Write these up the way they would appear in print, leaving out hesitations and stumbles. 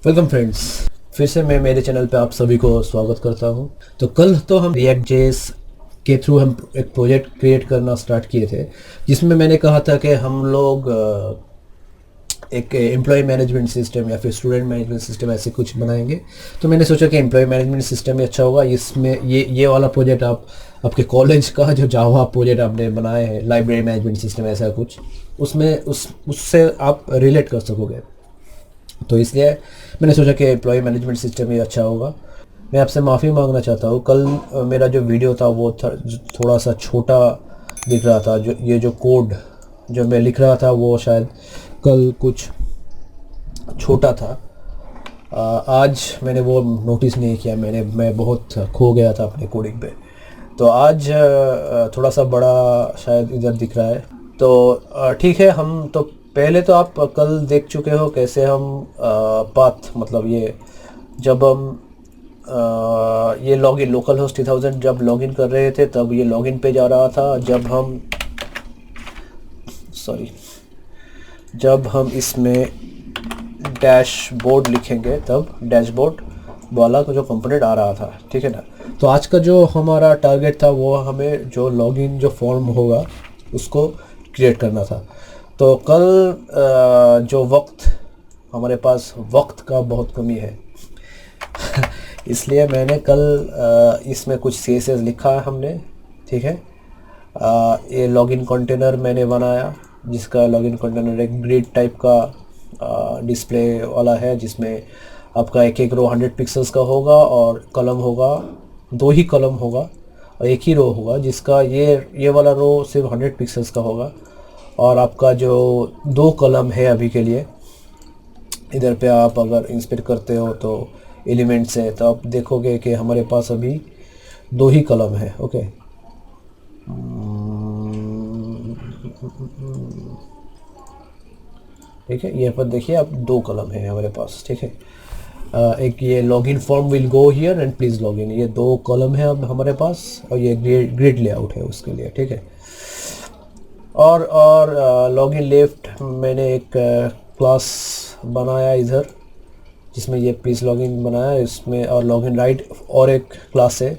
Welcome friends, फिर से मैं मेरे चैनल पे आप सभी को स्वागत करता हूं। तो कल तो हम रिएक्ट जेएस के थ्रू हम एक प्रोजेक्ट क्रिएट करना स्टार्ट किए थे, जिसमें मैंने कहा था कि हम लोग एक एम्प्लॉय मैनेजमेंट सिस्टम या फिर स्टूडेंट मैनेजमेंट सिस्टम ऐसे कुछ बनाएंगे। तो मैंने सोचा कि एम्प्लॉय मैनेजमेंट सिस्टम ही अच्छा होगा। इसमें ये वाला प्रोजेक्ट आप आपके कॉलेज का जो जावा प्रोजेक्ट आपने बनाए हैं, लाइब्रेरी मैनेजमेंट सिस्टम ऐसा कुछ, उसमें उससे आप रिलेट कर सकोगे। तो इसलिए मैंने सोचा कि एम्प्लॉय मैनेजमेंट सिस्टम ही अच्छा होगा। मैं आपसे माफ़ी मांगना चाहता हूँ, कल मेरा जो वीडियो था वो थोड़ा सा छोटा दिख रहा था। जो कोड जो मैं लिख रहा था वो शायद कल कुछ छोटा था। आज मैंने वो नोटिस नहीं किया, मैं बहुत खो गया था अपने कोडिंग पे। तो आज थोड़ा सा बड़ा शायद इधर दिख रहा है। तो ठीक है, हम तो पहले तो आप कल देख चुके हो कैसे हम पाथ मतलब ये जब हम ये लॉगिन लोकल होस्ट 3000 जब लॉगिन कर रहे थे तब ये लॉगिन पे जा रहा था। जब हम इसमें डैशबोर्ड लिखेंगे तब डैशबोर्ड वाला जो कंपोनेंट आ रहा था, ठीक है ना। तो आज का जो हमारा टारगेट था वो हमें जो लॉगिन जो फॉर्म होगा उसको क्रिएट करना था। तो कल जो वक्त हमारे पास वक्त का बहुत कमी है इसलिए मैंने कल इसमें कुछ CSS लिखा है हमने, ठीक है। ये लॉगिन कंटेनर मैंने बनाया, जिसका लॉगिन कंटेनर एक ग्रिड टाइप का डिस्प्ले वाला है, जिसमें आपका एक एक रो 100 पिक्सल्स का होगा और कॉलम होगा, 2 ही कॉलम होगा और एक ही रो होगा, जिसका ये वाला रो सिर्फ 100 पिक्सल्स का होगा। और आपका जो 2 कॉलम है अभी के लिए, इधर पे आप अगर इंस्पेक्ट करते हो तो एलिमेंट्स है, तो आप देखोगे कि हमारे पास अभी 2 ही कॉलम है। ओके, ठीक है, यहाँ पर देखिए आप 2 कॉलम है हमारे पास, ठीक है। एक ये login form will go here and please login, ये 2 कॉलम है अब हमारे पास, और ये ग्रिड लेआउट है उसके लिए, ठीक है। और लॉगिन लेफ्ट मैंने एक क्लास बनाया इधर, जिसमें ये प्लीज़ लॉगिन बनाया इसमें, और लॉगिन राइट और एक क्लास है।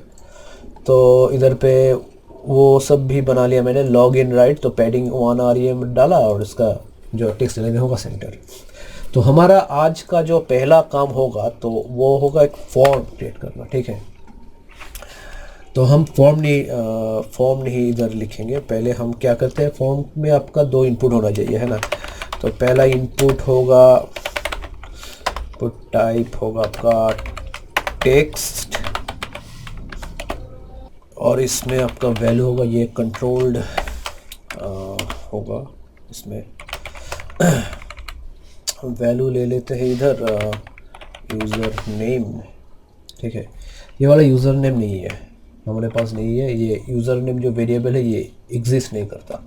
तो इधर पे वो सब भी बना लिया मैंने। लॉगिन राइट तो पैडिंग 1 REM डाला और इसका जो टेक्स्ट एलिमेंट होगा सेंटर। तो हमारा आज का जो पहला काम होगा तो वो होगा एक फॉर्म क्रिएट करना, ठीक है। तो हम फॉर्म नहीं इधर लिखेंगे। पहले हम क्या करते हैं, फॉर्म में आपका 2 इनपुट होना चाहिए, है ना। तो पहला इनपुट होगा, इनपुट टाइप होगा आपका टेक्स्ट, और इसमें आपका वैल्यू होगा ये कंट्रोल्ड होगा। इसमें वैल्यू ले लेते हैं इधर यूज़र नेम, ठीक है। ये वाला यूज़र नेम नहीं है हमारे पास, नहीं है ये यूज़र नेम जो वेरिएबल है, ये एग्जिस्ट नहीं करता।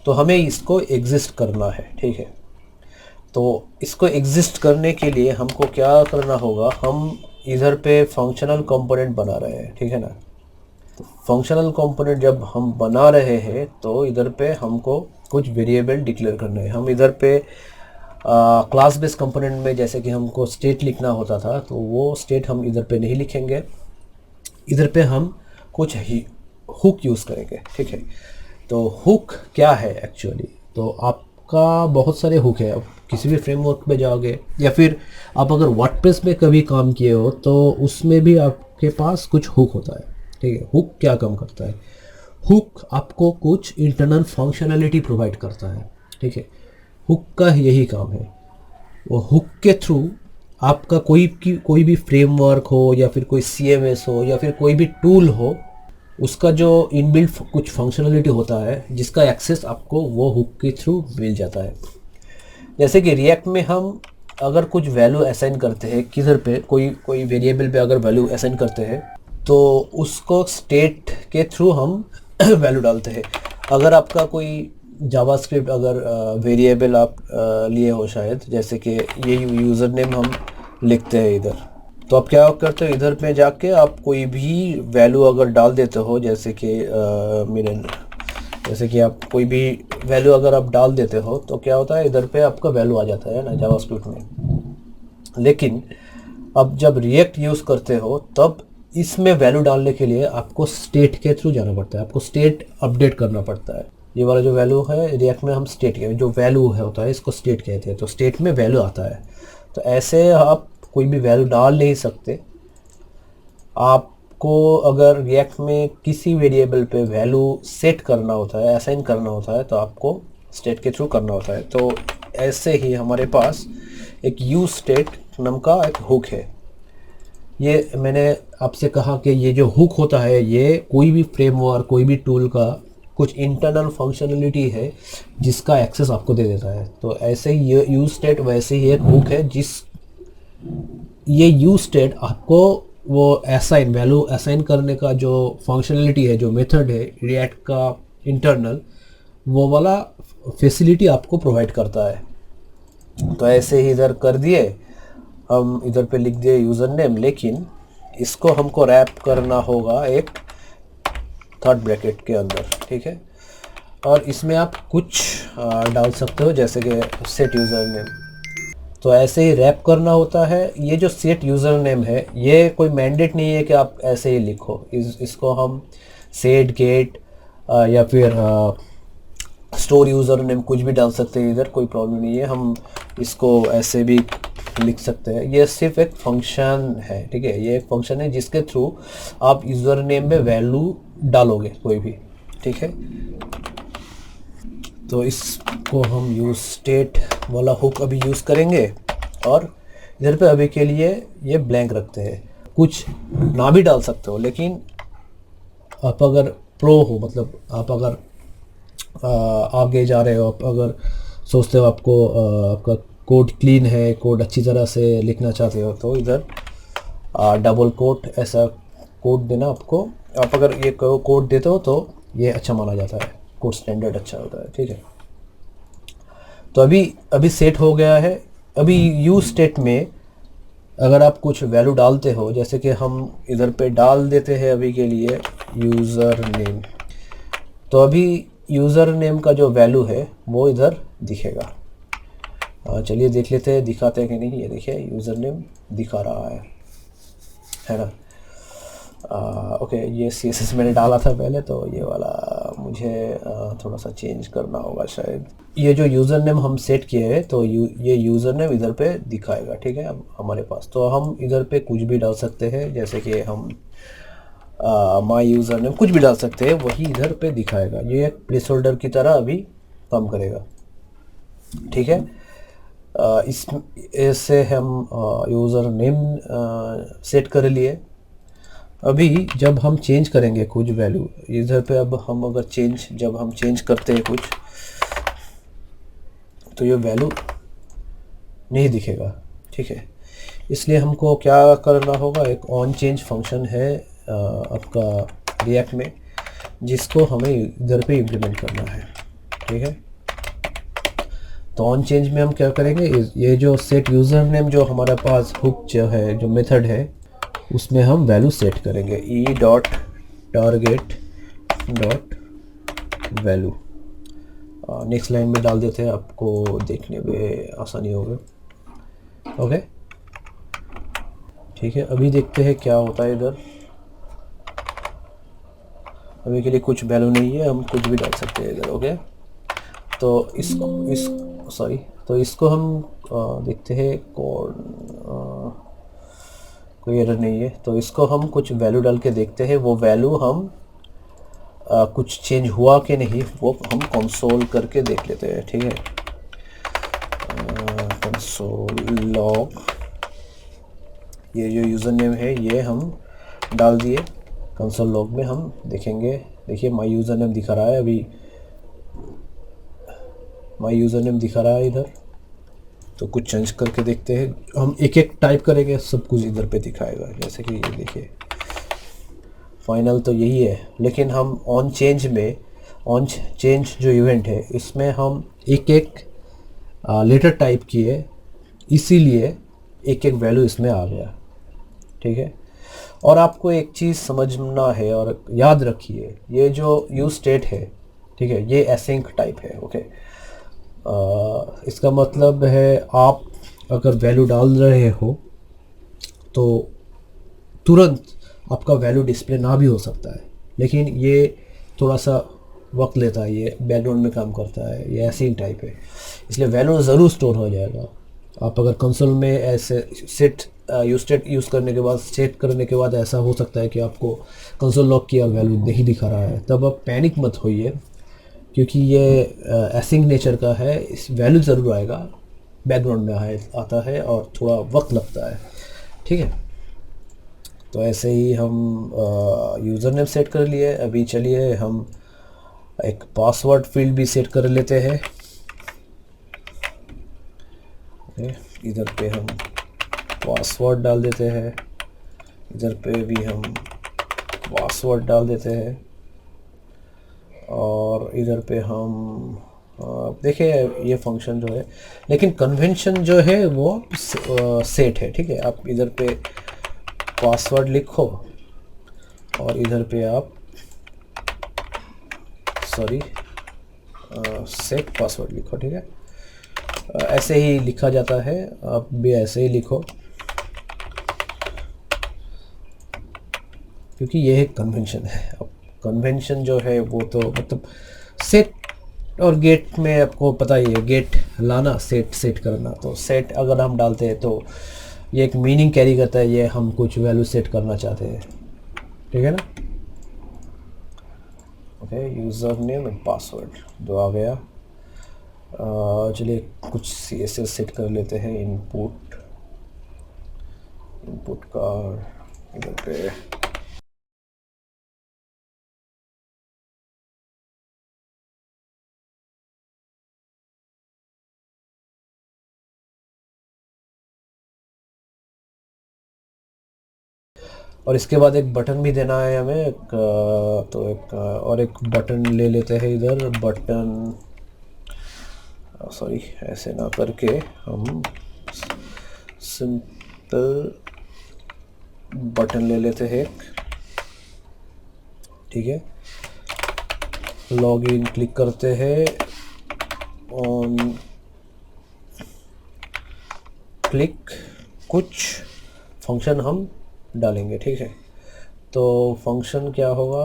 तो हमें इसको एग्जिस्ट करना है, ठीक है। तो इसको एग्जिस्ट करने के लिए हमको क्या करना होगा, हम इधर पे फंक्शनल कंपोनेंट बना रहे हैं, ठीक है ना। तो फंक्शनल कंपोनेंट जब हम बना रहे हैं तो इधर पे हमको कुछ वेरिएबल डिक्लेयर करना है। हम इधर पे क्लास बेस कंपोनेंट में जैसे कि हमको स्टेट लिखना होता था, तो वो स्टेट हम इधर पे नहीं लिखेंगे। इधर पे हम कुछ ही हुक यूज़ करेंगे, ठीक है। तो हुक क्या है एक्चुअली, तो आपका बहुत सारे हुक है। आप किसी भी फ्रेमवर्क में जाओगे या फिर आप अगर वर्डप्रेस में कभी काम किए हो तो उसमें भी आपके पास कुछ हुक होता है, ठीक है। हुक क्या काम करता है, हुक आपको कुछ इंटरनल फंक्शनैलिटी प्रोवाइड करता है, ठीक है। हुक का यही काम है। वो हुक के थ्रू आपका कोई भी फ्रेमवर्क हो या फिर कोई CMS हो या फिर कोई भी टूल हो, उसका जो इनबिल्ट कुछ फंक्शनलिटी होता है जिसका एक्सेस आपको वो हुक के थ्रू मिल जाता है। जैसे कि रिएक्ट में हम अगर कुछ वैल्यू असाइन करते हैं, किधर पे कोई वेरिएबल पे अगर वैल्यू असाइन करते हैं तो उसको स्टेट के थ्रू हम वैल्यू डालते हैं। अगर आपका कोई जावास्क्रिप्ट अगर वेरिएबल आप लिए हो शायद, जैसे कि ये यूज़र नेम हम लिखते हैं इधर, तो आप क्या करते हो, इधर पे जाके आप कोई भी वैल्यू अगर डाल देते हो, जैसे कि आप कोई भी वैल्यू अगर आप डाल देते हो तो क्या होता है, इधर पे आपका वैल्यू आ जाता है ना जावास्क्रिप्ट में। लेकिन अब जब रिएक्ट यूज़ करते हो तब इसमें वैल्यू डालने के लिए आपको स्टेट के थ्रू जाना पड़ता है, आपको स्टेट अपडेट करना पड़ता है। ये वाला जो वैल्यू है रिएक्ट में हम स्टेट के जो वैल्यू है होता है इसको स्टेट कहते हैं, तो स्टेट में वैल्यू आता है। तो ऐसे आप कोई भी वैल्यू डाल नहीं सकते। आपको अगर रिएक्ट में किसी वेरिएबल पे वैल्यू सेट करना होता है, असाइन करना होता है, तो आपको स्टेट के थ्रू करना होता है। तो ऐसे ही हमारे पास एक यूज स्टेट नाम का एक हुक है। ये मैंने आपसे कहा कि ये जो हुक होता है ये कोई भी फ्रेमवर्क, कोई भी टूल का कुछ इंटरनल फंक्शनलिटी है जिसका एक्सेस आपको दे देता है। तो ऐसे ही ये यूज स्टेट वैसे ही एक हुक है ये यूज स्टेट आपको वो असाइन वैल्यू असाइन करने का जो फंक्शनलिटी है, जो मेथड है रिएक्ट का इंटरनल, वो वाला फैसिलिटी आपको प्रोवाइड करता है। तो ऐसे ही इधर कर दिए, हम इधर पे लिख दिए यूज़र नेम, लेकिन इसको हमको रैप करना होगा एक थर्ड ब्रैकेट के अंदर, ठीक है। और इसमें आप कुछ डाल सकते हो जैसे कि सेट यूज़र नेम। तो ऐसे ही रैप करना होता है। ये जो सेट यूज़र नेम है ये कोई मैंडेट नहीं है कि आप ऐसे ही लिखो, इसको हम सेट गेट या फिर स्टोर यूज़र नेम कुछ भी डाल सकते हैं, इधर कोई प्रॉब्लम नहीं है। हम इसको ऐसे भी लिख सकते हैं। ये सिर्फ एक फंक्शन है, ठीक है। ये एक फंक्शन है जिसके थ्रू आप यूज़र नेम में वैल्यू डालोगे कोई भी, ठीक है। तो इसको हम यूज स्टेट वाला हुक अभी यूज़ करेंगे और इधर पे अभी के लिए ये ब्लैंक रखते हैं। कुछ ना भी डाल सकते हो, लेकिन आप अगर प्रो हो, मतलब आप अगर आगे जा रहे हो, आप अगर सोचते हो आपको आपका कोड क्लीन है, कोड अच्छी तरह से लिखना चाहते हो, तो इधर डबल कोट ऐसा कोड देना आपको। आप अगर ये कोड देते हो तो ये अच्छा माना जाता है, कोड स्टैंडर्ड अच्छा होता है, ठीक है। तो अभी सेट हो गया है। अभी यूज स्टेट में अगर आप कुछ वैल्यू डालते हो, जैसे कि हम इधर पे डाल देते हैं अभी के लिए यूज़र नेम, तो अभी यूज़र नेम का जो वैल्यू है वो इधर दिखेगा। चलिए देख लेते हैं दिखाते हैं कि नहीं। ये देखिए यूज़र नेम दिखा रहा है ना। ओके, ये CSS मैंने डाला था पहले, तो ये वाला मुझे थोड़ा सा चेंज करना होगा शायद। ये जो यूज़र नेम हम सेट किए हैं तो ये यूज़र नेम इधर पे दिखाएगा, ठीक है। अब हमारे पास तो हम इधर पे कुछ भी डाल सकते हैं, जैसे कि हम माय यूज़र नेम कुछ भी डाल सकते हैं, वही इधर पे दिखाएगा। ये एक प्लेस होल्डर की तरह अभी काम करेगा, ठीक है। इससे हम यूज़र नेम सेट कर लिए। अभी जब हम चेंज करेंगे कुछ वैल्यू इधर पे, अब हम अगर जब हम चेंज करते हैं कुछ, तो ये वैल्यू नहीं दिखेगा, ठीक है। इसलिए हमको क्या करना होगा, एक ऑन चेंज फंक्शन है आपका रिएक्ट में, जिसको हमें इधर पे इम्प्लीमेंट करना है, ठीक है। तो ऑन चेंज में हम क्या करेंगे, ये जो सेट यूज़र नेम जो हमारे पास हुक जो है, जो मेथड है, उसमें हम वैल्यू सेट करेंगे e.target.value। नेक्स्ट लाइन में डाल देते हैं, आपको देखने में आसानी होगी। ओके, ठीक है। अभी देखते हैं क्या होता है इधर। अभी के लिए कुछ वैल्यू नहीं है, हम कुछ भी डाल सकते हैं इधर। ओके, तो इसको हम देखते हैं कोई एरर नहीं है, तो इसको हम कुछ वैल्यू डाल के देखते हैं। वो वैल्यू हम कुछ चेंज हुआ कि नहीं वो हम कंसोल करके देख लेते हैं, ठीक है। कंसोल लॉग, ये जो यूज़र नेम है ये हम डाल दिए। कंसोल लॉग में हम देखेंगे, देखिए माय यूज़र नेम दिखा रहा है, अभी माय यूज़र नेम दिखा रहा है इधर। तो कुछ चेंज करके देखते हैं, हम एक एक टाइप करेंगे, सब कुछ इधर पे दिखाएगा। जैसे कि ये देखिए फाइनल तो यही है, लेकिन हम ऑन चेंज जो इवेंट है इसमें हम एक एक लेटर टाइप किए, इसीलिए एक एक वैल्यू इसमें आ गया, ठीक है। और आपको एक चीज़ समझना है और याद रखिए, ये जो यूज स्टेट है, ठीक है, ये एसिंक टाइप है। ओके, इसका मतलब है आप अगर वैल्यू डाल रहे हो तो तुरंत आपका वैल्यू डिस्प्ले ना भी हो सकता है, लेकिन ये थोड़ा सा वक्त लेता है, ये बैकग्राउंड में काम करता है, ये ऐसे ही टाइप है, इसलिए वैल्यू ज़रूर स्टोर हो जाएगा। आप अगर कंसोल में ऐसे सेट यूज़ करने के बाद, सेट करने के बाद ऐसा हो सकता है कि आपको कंसोल लॉक किया वैल्यू नहीं दिखा रहा है, तब आप पैनिक मत होइए, क्योंकि ये एसिंक नेचर का है, इस वैल्यू ज़रूर आएगा, बैकग्राउंड में आता है और थोड़ा वक्त लगता है, ठीक है। तो ऐसे ही हम यूज़र नेम सेट कर लिए। अभी चलिए हम एक पासवर्ड फील्ड भी सेट कर लेते हैं। इधर पे हम पासवर्ड डाल देते हैं, इधर पे भी हम पासवर्ड डाल देते हैं, और इधर पे हम देखिए ये फंक्शन जो है, लेकिन कन्वेंशन जो है वो सेट है, ठीक है। आप इधर पे पासवर्ड लिखो और इधर पे आप सेट पासवर्ड लिखो, ठीक है। ऐसे ही लिखा जाता है, आप भी ऐसे ही लिखो, क्योंकि ये एक कन्वेंशन है। अब कन्वेंशन जो है वो तो मतलब सेट और गेट में आपको पता ही है, गेट लाना, सेट करना। तो सेट अगर हम डालते हैं तो ये एक मीनिंग कैरी करता है, ये हम कुछ वैल्यू सेट करना चाहते हैं, ठीक है ना। Okay, user name and password दो आ गया। चलिए कुछ CSS सेट कर लेते हैं। इनपुट का इधर पे और इसके बाद एक बटन भी देना है हमें, और एक बटन ले लेते हैं इधर। बटन ऐसे ना करके हम सिंपल बटन ले लेते हैं, ठीक है। लॉगिन क्लिक करते हैं, ऑन क्लिक, कुछ फंक्शन हम डालेंगे, ठीक है। तो फंक्शन क्या होगा,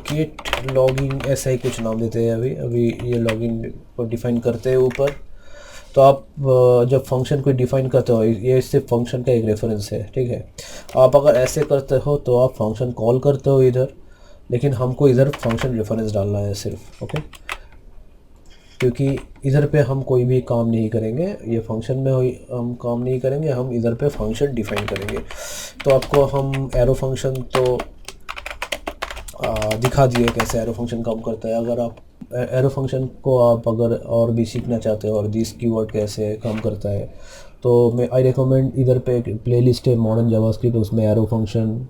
गेट लॉगिन ऐसा ही कुछ नाम देते हैं। अभी ये लॉगिन को डिफाइन करते हैं ऊपर। तो आप जब फंक्शन को डिफाइन करते हो, ये सिर्फ फंक्शन का एक रेफरेंस है, ठीक है। आप अगर ऐसे करते हो तो आप फंक्शन कॉल करते हो इधर, लेकिन हमको इधर फंक्शन रेफरेंस डालना है सिर्फ, ओके। क्योंकि इधर पे हम कोई भी काम नहीं करेंगे, ये फंक्शन में हम काम नहीं करेंगे, हम इधर पे फंक्शन डिफाइन करेंगे। तो आपको हम एरो फंक्शन तो दिखा दिए कैसे एरो फंक्शन काम करता है। अगर आप एरो फंक्शन को आप अगर और भी सीखना चाहते हो और दिस कीवर्ड कैसे काम करता है, तो मैं आई रिकमेंड, इधर पे एक प्लेलिस्ट है मॉडर्न जावास्क्रिप्ट, उसमें एरो फंक्शन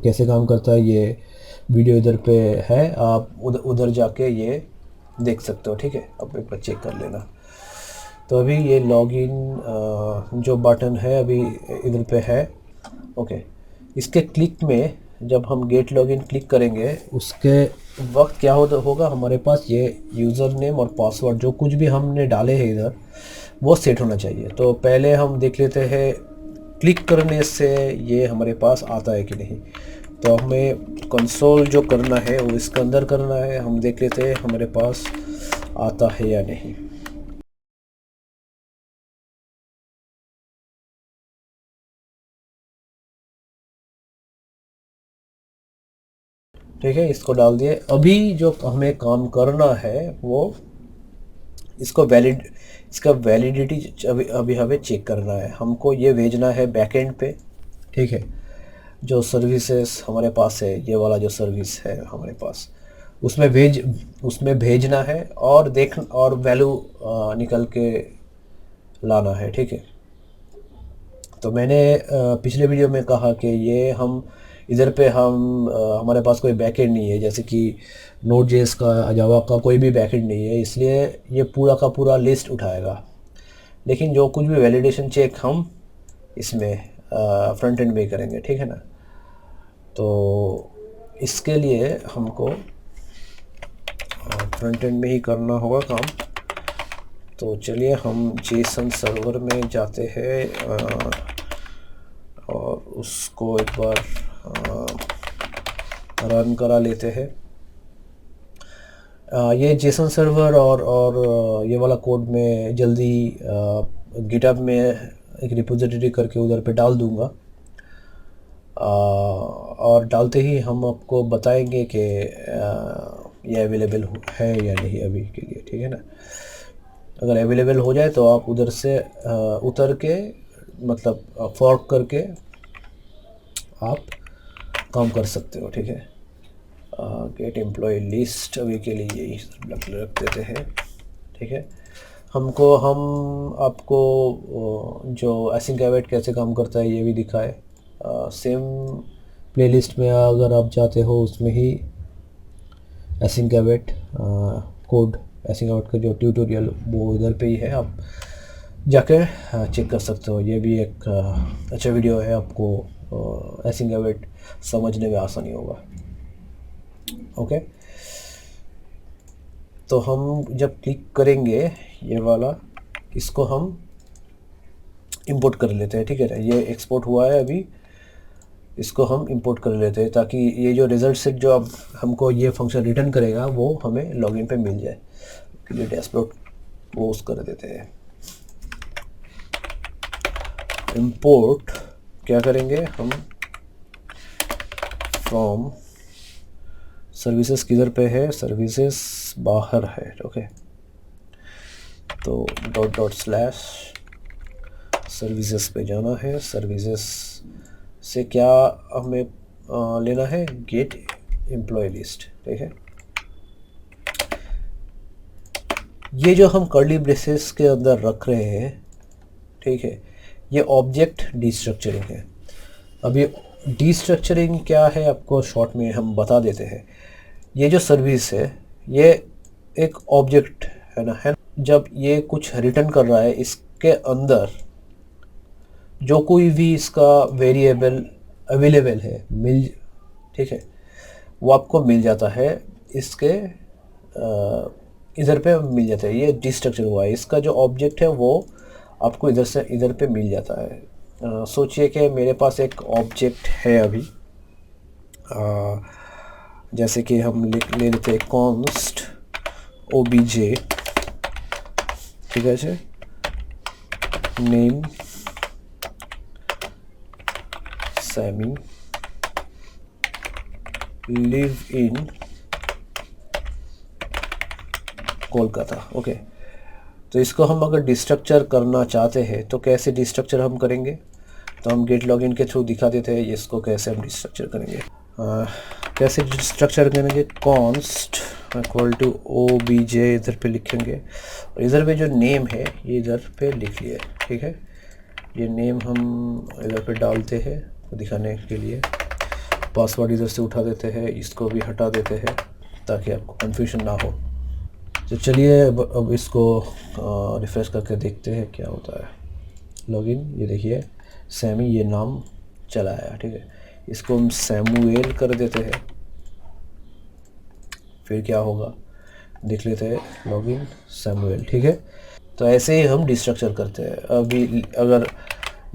कैसे काम करता है ये वीडियो इधर पे है, आप उधर जाके ये देख सकते हो, ठीक है। अब एक बार चेक कर लेना। तो अभी ये लॉगिन जो बटन है अभी इधर पे है, ओके। इसके क्लिक में जब हम गेट लॉगिन क्लिक करेंगे, उसके वक्त क्या होगा, हमारे पास ये यूज़र नेम और पासवर्ड जो कुछ भी हमने डाले हैं इधर, वो सेट होना चाहिए। तो पहले हम देख लेते हैं क्लिक करने से ये हमारे पास आता है कि नहीं। तो हमें कंसोल जो करना है वो इसके अंदर करना है, हम देख लेते हैं हमारे पास आता है या नहीं। ठीक है, इसको डाल दिए। अभी जो हमें काम करना है वो इसका वैलिडिटी अभी हमें चेक करना है। हमको ये भेजना है बैकएंड पे, ठीक है। जो सर्विसेज हमारे पास है, ये वाला जो सर्विस है हमारे पास, उसमें भेजना है और और वैल्यू निकल के लाना है, ठीक है। तो मैंने पिछले वीडियो में कहा कि ये हम इधर पे हमारे पास कोई बैकएंड नहीं है, जैसे कि नोड.जेएस का, जावा का कोई भी बैकएंड नहीं है, इसलिए ये पूरा का पूरा लिस्ट उठाएगा। लेकिन जो कुछ भी वैलिडेशन चेक हम इसमें फ्रंट एंड में करेंगे, ठीक है ना। तो इसके लिए हमको फ्रंट एंड में ही करना होगा काम। तो चलिए हम जेसन सर्वर में जाते हैं और उसको एक बार रन करा लेते हैं। ये जेसन सर्वर और ये वाला कोड मैं जल्दी गिटहब में एक रिपोजिटरी करके उधर पे डाल दूंगा, और डालते ही हम आपको बताएंगे कि ये अवेलेबल है या नहीं अभी के लिए, ठीक है ना। अगर अवेलेबल हो जाए तो आप उधर से उतर के मतलब फॉर्क करके आप काम कर सकते हो, ठीक है। गेट एम्प्लॉय लिस्ट अभी के लिए यही रख देते हैं, ठीक है। हम आपको जो एसिंक अवेट कैसे काम करता है ये भी दिखाए। सेम प्लेलिस्ट में अगर आप जाते हो उसमें ही async await code, async await का जो ट्यूटोरियल वो इधर पे ही है, आप जाकर चेक कर सकते हो। ये भी एक अच्छा वीडियो है, आपको एसिंक अवेट समझने में आसानी होगा। ओके, तो हम जब क्लिक करेंगे ये वाला, इसको हम इंपोर्ट कर लेते हैं, ठीक है ना। ये एक्सपोर्ट हुआ है अभी, इसको हम इंपोर्ट कर लेते हैं ताकि ये जो रिजल्ट सेट जो अब हमको ये फंक्शन रिटर्न करेगा वो हमें लॉगिन पे मिल जाए। के लिए डैशबोर्ड क्लोज कर देते हैं। इंपोर्ट क्या करेंगे हम, फ्रॉम सर्विसेज किधर पे है, सर्विसेज बाहर है, ओके। तो // सर्विसेज पे जाना है। सर्विसेज से क्या हमें लेना है, गेट एम्प्लॉय लिस्ट, ठीक है। ये जो हम कर्ली ब्रेसेस के अंदर रख रहे हैं, ठीक है, ये ऑब्जेक्ट डिस्ट्रक्चरिंग है। अभी डिस्ट्रक्चरिंग क्या है आपको शॉर्ट में हम बता देते हैं। ये जो सर्विस है ये एक ऑब्जेक्ट है ना, है। जब ये कुछ रिटर्न कर रहा है, इसके अंदर जो कोई भी इसका वेरिएबल अवेलेबल है ठीक है, वो आपको मिल जाता है। इसके इधर पे मिल जाता है। ये डिस्ट्रक्चर हुआ है, इसका जो ऑब्जेक्ट है वो आपको इधर से इधर पे मिल जाता है। सोचिए कि मेरे पास एक ऑब्जेक्ट है अभी, जैसे कि हम ले लेते हैं कॉन्स्ट obj, ठीक है, name Sammy, live in Kolkata, okay. तो इसको हम अगर डिस्ट्रक्चर करना चाहते हैं तो कैसे डिस्ट्रक्चर हम करेंगे, तो हम गेट लॉगिन के थ्रू दिखा देते हैं इसको कैसे हम डिस्ट्रक्चर करेंगे। कैसे डिस्ट्रक्चर करेंगे, कॉन्स्ट इक्वल टू obj इधर पे लिखेंगे, और इधर पे जो नेम है ये इधर पे लिख लिया, ठीक है। ये नेम हम इधर पे डालते हैं दिखाने के लिए। पासवर्ड इधर से उठा देते हैं, इसको भी हटा देते हैं ताकि आपको कन्फ्यूजन ना हो। तो चलिए अब इसको रिफ्रेश करके देखते हैं क्या होता है। लॉगिन, ये देखिए सैमी ये नाम चला आया, ठीक है। इसको हम सैमुएल कर देते हैं, फिर क्या होगा देख लेते हैं। लॉगिन सैमुएल, ठीक है। तो ऐसे ही हम डिस्ट्रक्चर करते हैं। अभी अगर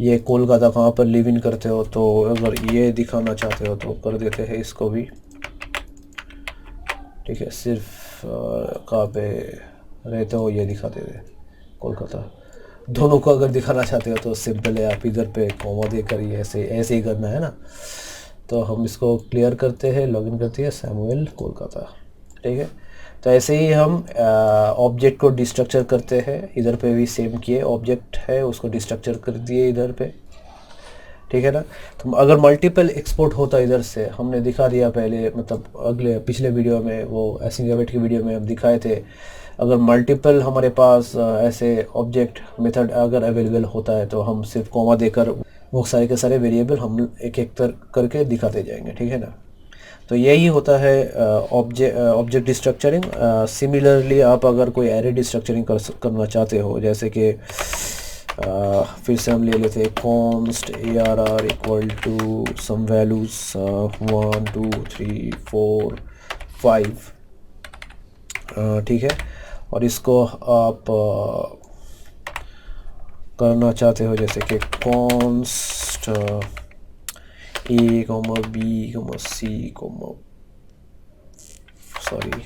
ये कोलकाता कहाँ पर लिव इन करते हो तो अगर ये दिखाना चाहते हो तो कर देते हैं इसको भी, ठीक है। सिर्फ कहाँ पे रहते हो ये दिखा देते कोलकाता। दोनों को अगर दिखाना चाहते हो तो सिंपल है, आप इधर पे कॉमा देकर ही ऐसे ही करना है ना। तो हम इसको क्लियर करते हैं, लॉगिन करते हैं सैमुएल कोलकाता, ठीक है। तो ऐसे ही हम ऑब्जेक्ट को डिस्ट्रक्चर करते हैं। इधर पे भी सेम किए, ऑब्जेक्ट है उसको डिस्ट्रक्चर कर दिए इधर पे, ठीक है ना। तो अगर मल्टीपल एक्सपोर्ट होता इधर से, हमने दिखा दिया पहले, मतलब पिछले वीडियो में, वो एसिंक अवेट की वीडियो में हम दिखाए थे। अगर मल्टीपल हमारे पास ऐसे ऑब्जेक्ट मेथड अगर अवेलेबल होता है तो हम सिर्फ कॉमा देकर वो सारे के सारे वेरिएबल हम एक एक करके दिखाते जाएंगे, ठीक है ना। तो यही होता है ऑब्जेक्ट डिस्ट्रक्चरिंग। सिमिलरली आप अगर कोई एरे डिस्ट्रक्चरिंग करना चाहते हो, जैसे कि फिर से हम ले लेते हैं const ARR equal to some values 1 2 3 4 5, ठीक है। और इसको आप करना चाहते हो जैसे कि const a comma b comma c comma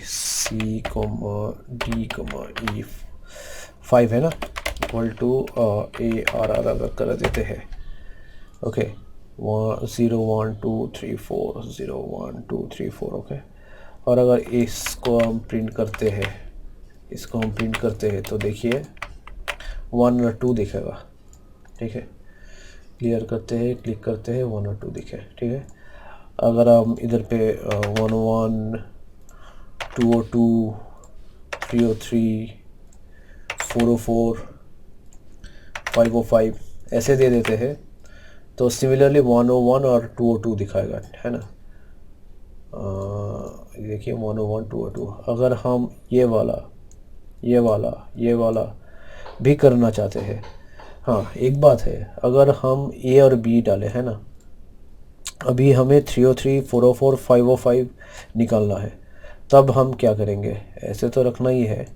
c comma d comma e 5 है ना, equal to a r r r कर देते हैं। Okay, 0 1 2 3 4 0 1 2 3 4 okay. और अगर इसको हम प्रिंट करते हैं तो देखिए 1 और 2 दिखेगा। ठीक है, क्लियर करते हैं, क्लिक करते हैं, 1 और 2 दिखे। ठीक है, अगर हम इधर पे 1 1 2 2 3 3 4 4 5 5 ऐसे दे देते हैं तो सिमिलरली 101 और 202 दिखाएगा, है ना। देखिए 101 202। अगर हम ये वाला भी करना चाहते हैं, हाँ एक बात है, अगर हम ए और बी डालें, है ना, अभी हमें 303 404 505 निकालना है, तब हम क्या करेंगे, ऐसे तो रखना ही है,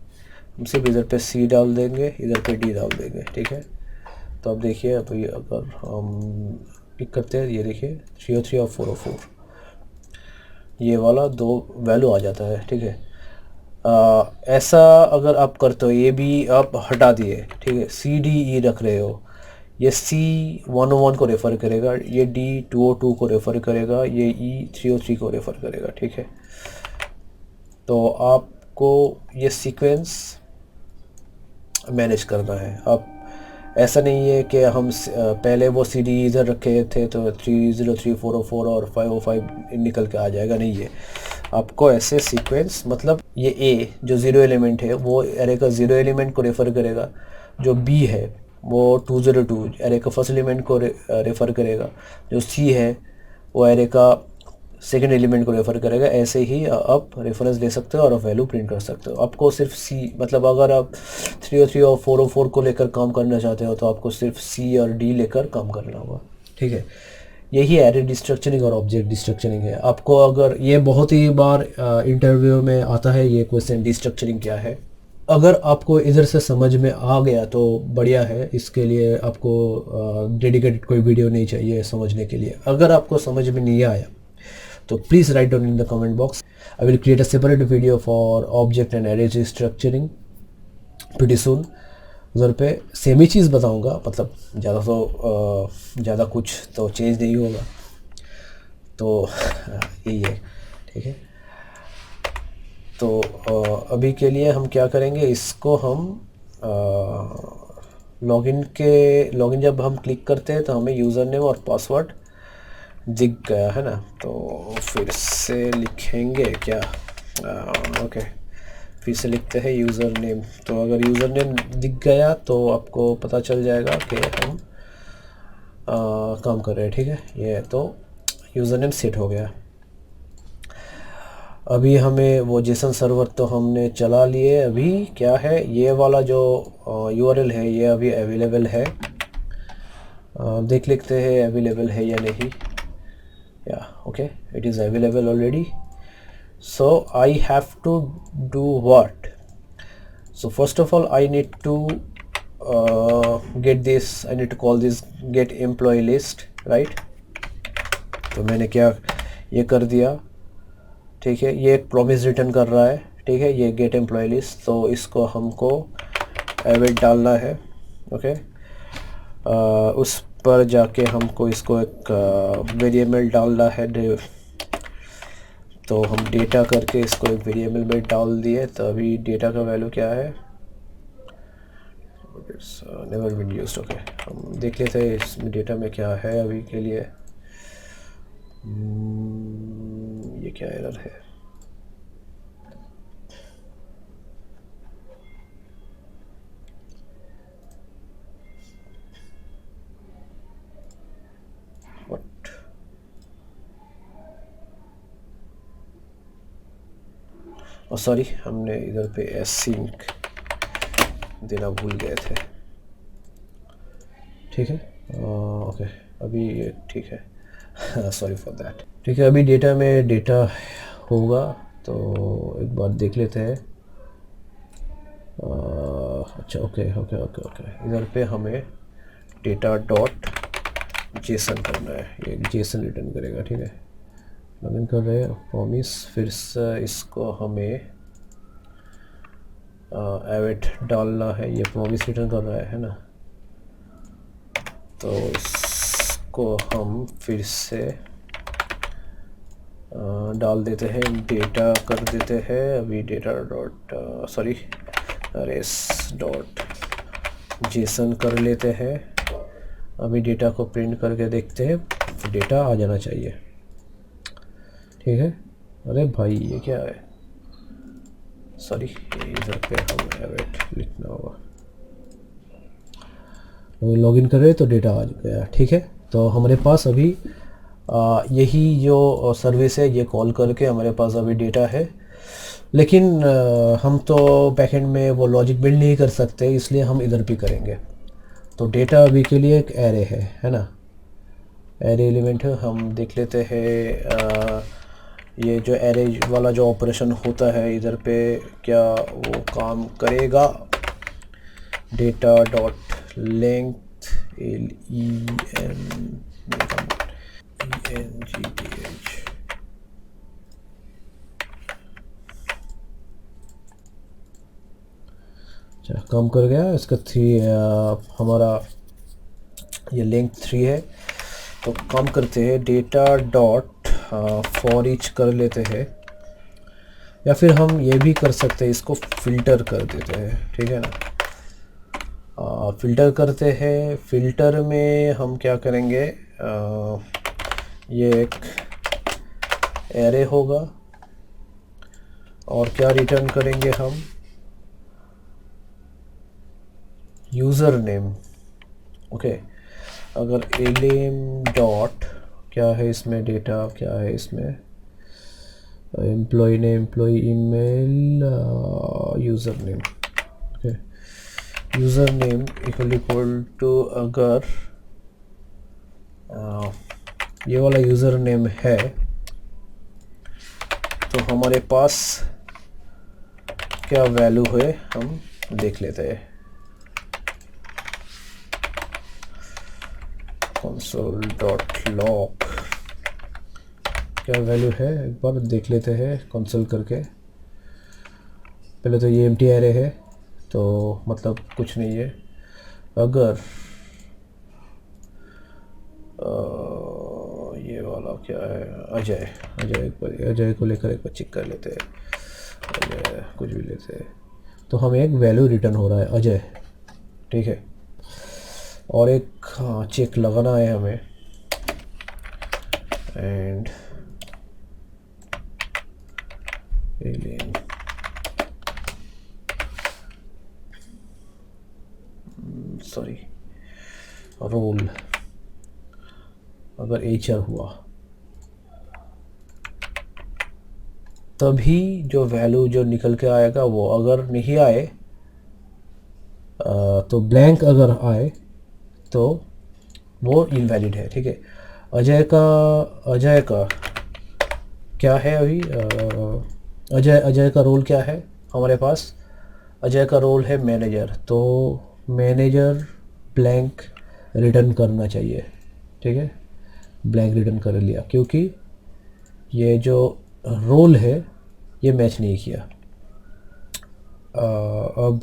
हम सिर्फ इधर पे सी डाल देंगे, इधर पे डी डाल देंगे। ठीक है, तो अब देखिए, अभी अगर हम क्लिक करते हैं, ये देखिए 303 और 404 ये वाला 2 वैल्यू आ जाता है। ठीक है, ऐसा अगर आप करते हो, ये भी आप हटा दिए, ठीक है, सी डी ई रख रहे हो, ये सी 101 को रेफ़र करेगा, ये डी 202 को रेफ़र करेगा, ये ई 303 को रेफ़र करेगा। ठीक है, तो आपको ये सीक्वेंस मैनेज करना है। आप ऐसा नहीं है कि हम पहले वो सी डी इधर रखे थे तो 303 404 और 505 निकल के आ जाएगा, नहीं है। आपको ऐसे सीक्वेंस, मतलब ये ए जो 0 एलिमेंट है वो एरे का 0 एलिमेंट को रेफ़र करेगा, जो बी है वो 202 एरे का फर्स्ट एलिमेंट को रेफ़र करेगा, जो सी है वो एरे का सेकेंड एलिमेंट को रेफ़र करेगा। ऐसे ही आप रेफरेंस ले सकते हो और आप वैल्यू प्रिंट कर सकते हो। आपको सिर्फ सी, मतलब अगर आप 303 और 404 को लेकर काम करना चाहते हो तो आपको सिर्फ सी और डी लेकर काम करना होगा। ठीक है, यही एरे डिस्ट्रक्चरिंग और ऑब्जेक्ट डिस्ट्रक्चरिंग है। आपको अगर ये बहुत ही बार इंटरव्यू में आता है ये क्वेश्चन, डिस्ट्रक्चरिंग क्या है। अगर आपको इधर से समझ में आ गया तो बढ़िया है, इसके लिए आपको डेडिकेटेड कोई वीडियो नहीं चाहिए समझने के लिए। अगर आपको समझ में नहीं आया तो please write down in the comment box. I will create a separate video for object and array structuring pretty soon. उधर पे सेम ही चीज़ बताऊंगा, मतलब ज़्यादा कुछ तो चेंज नहीं होगा, तो यही है। ठीक है, तो अभी के लिए हम क्या करेंगे, इसको हम लॉगिन जब हम क्लिक करते हैं तो हमें यूज़र नेम और पासवर्ड दिख गया, है ना। तो फिर से लिखेंगे क्या, ओके, फिर से लिखते हैं यूज़र नेम। तो अगर यूज़र नेम दिख गया तो आपको पता चल जाएगा कि हम काम कर रहे हैं। ठीक है, ये तो यूज़र नेम सेट हो गया। अभी हमें वो जेसन सर्वर तो हमने चला लिए। अभी क्या है, ये वाला जो यूआरएल है ये अभी अवेलेबल है, देख लेते हैं अवेलेबल है या नहीं। Yeah, okay, it is available already. So I have to do what? So first of all I need to get this, I need to call this get employee list, right? तो मैंने क्या ये कर दिया। ठीक है, ये एक प्रॉमिस रिटर्न कर रहा है। ठीक है, ये गेट एम्प्लॉय लिस्ट, तो इसको हमको एवेट डालना है। ओके, उस पर जाके हमको इसको एक वेरिएबल डालना है, तो हम डेटा करके इसको एक वेरिएबल में डाल दिए। तो अभी डेटा का वैल्यू क्या है, it's never been used. Okay, हम देख लेते हैं इसमें डेटा में क्या है अभी के लिए। ये क्या एरर है, और सॉरी, हमने इधर पे एसिंक देना भूल गए थे। ठीक है, ओके, अभी ये ठीक है, सॉरी फॉर दैट। ठीक है, अभी डेटा में डेटा होगा तो एक बार देख लेते हैं। अच्छा ओके ओके ओके ओके, इधर पे हमें डेटा डॉट जेसन करना है, ये जेसन रिटर्न करेगा, ठीक है। लॉगिन कर रहे हैं, प्रॉमिस, फिर से इसको हमें एवेट डालना है, ये प्रॉमिस रिटर्न कर रहा है ना। तो इसको हम फिर से डाल देते हैं, डेटा कर देते हैं अभी, data dot sorry res dot JSON कर लेते हैं। अभी डेटा को प्रिंट करके देखते हैं, डेटा आ जाना चाहिए, ठीक है। अरे भाई ये क्या है, सॉरी इधर पे हम एवेट लिखना होगा। लॉगिन कर रहे तो डेटा आ गया, ठीक है। तो हमारे पास अभी यही जो सर्विस है ये कॉल करके हमारे पास अभी डेटा है, लेकिन हम तो बैकएंड में वो लॉजिक बिल्ड नहीं कर सकते, इसलिए हम इधर भी करेंगे। तो डेटा अभी के लिए एक एरे है ना, एरे एलिमेंट है। हम देख लेते हैं ये जो एरे वाला जो ऑपरेशन होता है इधर पे क्या वो काम करेगा। डेटा डॉट लेंथ LENGTH, अच्छा काम कर गया। इसका 3 हमारा ये लेंथ 3 है। तो काम करते हैं, डेटा डॉट फॉर ईच कर लेते हैं, या फिर हम ये भी कर सकते हैं, इसको फ़िल्टर कर देते हैं, ठीक है ना। फ़िल्टर करते हैं, फ़िल्टर में हम क्या करेंगे, ये एक एरे होगा और क्या रिटर्न करेंगे हम, यूज़र नेम, ओके। अगर एलिम डॉट क्या है इसमें, डेटा क्या है इसमें, employ name, employ email, user name, okay. User name equal to अगर ये वाला यूज़र नेम है तो हमारे पास क्या वैल्यू है हम देख लेते हैं। console डॉट लॉग क्या वैल्यू है एक बार देख लेते हैं कंसोल करके। पहले तो ये एम्प्टी एरे है तो मतलब कुछ नहीं है। अगर ये वाला क्या है, अजय, अजय को लेकर एक बार चेक कर लेते हैं, अजय कुछ भी लेते हैं तो हमें एक वैल्यू रिटर्न हो रहा है अजय, ठीक है। और एक चेक लगाना है हमें, एंड एलियन सॉरी रोल, अगर HR हुआ तभी जो वैल्यू जो निकल के आएगा वो, अगर नहीं आए तो ब्लैंक अगर आए तो वो इनवैलिड है, ठीक है। अजय का क्या है अभी, अजय का रोल क्या है हमारे पास, अजय का रोल है मैनेजर, तो मैनेजर ब्लैंक रिटर्न करना चाहिए, ठीक है। ब्लैंक रिटर्न कर लिया क्योंकि ये जो रोल है ये मैच नहीं किया। अब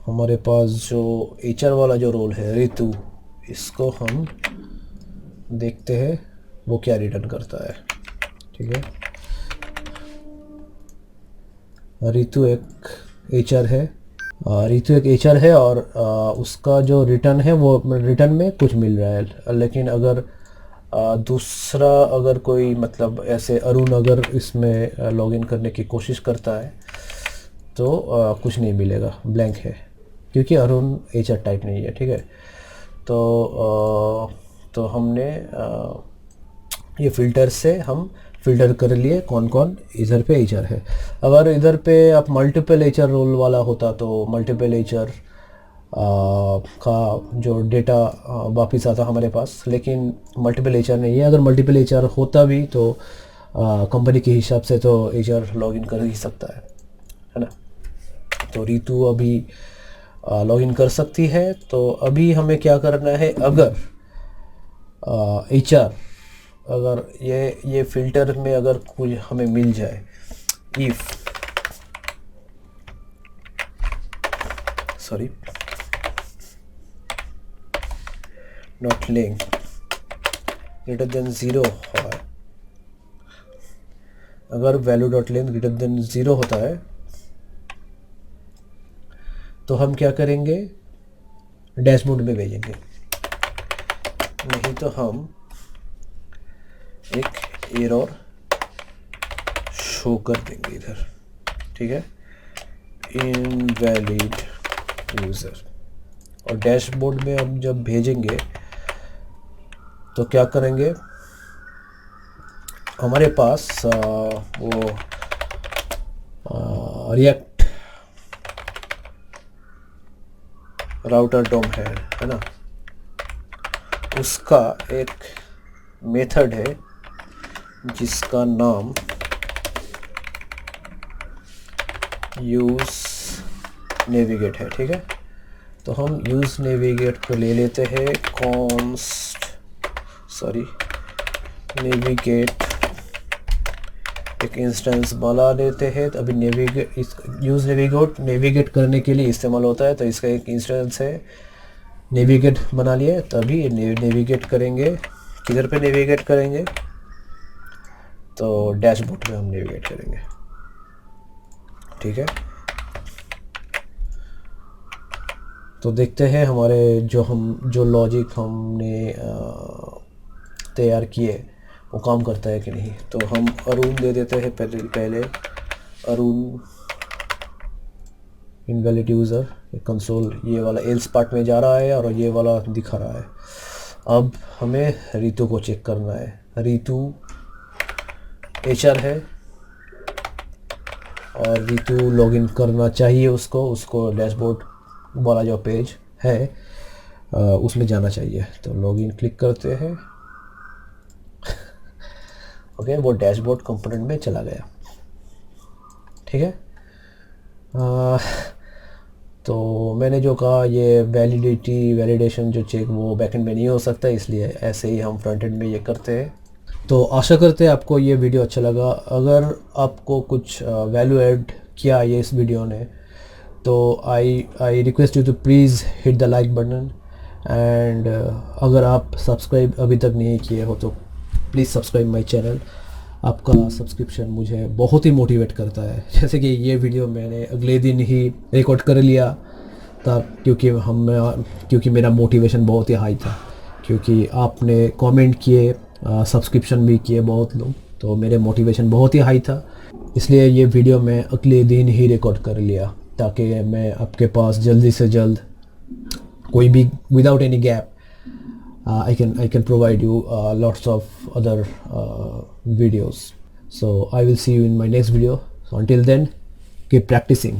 हमारे पास जो HR वाला जो रोल है रितु, इसको हम देखते हैं वो क्या रिटर्न करता है, ठीक है। रितु एक HR है, रितु एक HR है और उसका जो रिटर्न है वो रिटर्न में कुछ मिल रहा है, लेकिन अगर दूसरा अगर कोई मतलब ऐसे अरुण अगर इसमें लॉगिन करने की कोशिश करता है तो कुछ नहीं मिलेगा, ब्लैंक है क्योंकि अरुण HR टाइप नहीं है, ठीक है। तो हमने ये फ़िल्टर से हम फ़िल्टर कर लिए कौन कौन इधर पे HR है। अगर इधर पे आप मल्टीपल HR रोल वाला होता तो मल्टीपल HR का जो डेटा वापस आता हमारे पास, लेकिन मल्टीपल HR नहीं है। अगर मल्टीपल HR होता भी तो कंपनी के हिसाब से तो HR लॉगिन कर ही सकता है ना। तो रितु अभी लॉगिन कर सकती है। तो अभी हमें क्या करना है, अगर HR अगर ये फ़िल्टर में अगर कुछ हमें मिल जाए, if not link greater than 0 है, अगर value dot length greater than 0 होता है तो हम क्या करेंगे, डैशबोर्ड में भेजेंगे, नहीं तो हम एक एरर शो कर देंगे इधर, ठीक है, इनवैलिड यूज़र। और डैशबोर्ड में हम जब भेजेंगे तो क्या करेंगे, हमारे पास वो रिएक्ट राउटर डोम है ना, उसका एक मेथड है जिसका नाम यूज़ नेविगेट है, ठीक है। तो हम यूज़ नेविगेट को ले लेते हैं, नेविगेट एक इंस्टेंस बना लेते हैं। तो अभी यूज़ नेविगेट करने के लिए इस्तेमाल होता है, तो इसका एक इंस्टेंस है, नेविगेट बना लिए। तभी नेविगेट करेंगे, किधर पे नेविगेट करेंगे, तो डैशबोर्ड में हम नेविगेट करेंगे, ठीक है। तो देखते हैं हमारे जो लॉजिक हमने तैयार किए वो काम करता है कि नहीं। तो हम अरुण दे देते हैं पहले अरुण इनवैलिड यूज़र, कंसोल ये वाला एल्स पार्ट में जा रहा है और ये वाला दिखा रहा है। अब हमें रितु को चेक करना है, रितु HR है और रितु लॉगिन करना चाहिए, उसको डैशबोर्ड वाला जो पेज है उसमें जाना चाहिए। तो लॉगिन क्लिक करते हैं, ओके, वो डैशबोर्ड कंपोनेंट में चला गया, ठीक है। तो मैंने जो कहा, ये वैलिडेशन जो चेक वो बैकएंड में नहीं हो सकता, इसलिए ऐसे ही हम फ्रंट एंड में ये करते हैं। तो आशा करते हैं आपको ये वीडियो अच्छा लगा। अगर आपको कुछ वैल्यू ऐड किया ये इस वीडियो ने, तो I request you to please hit the like button. And अगर आप सब्सक्राइब अभी तक नहीं किए हो तो प्लीज़ सब्सक्राइब माय चैनल। आपका सब्सक्रिप्शन मुझे बहुत ही मोटिवेट करता है। जैसे कि ये वीडियो मैंने अगले दिन ही रिकॉर्ड कर लिया था, क्योंकि मेरा मोटिवेशन बहुत ही हाई था, क्योंकि आपने कमेंट किए, सब्सक्रिप्शन भी किए बहुत लोग, तो मेरे मोटिवेशन बहुत ही हाई था। इसलिए ये वीडियो मैं अगले दिन ही रिकॉर्ड कर लिया, ताकि मैं आपके पास जल्दी से जल्द कोई भी without any gap I can provide you lots of other videos. So I will see you in my next video. So until then, keep practicing.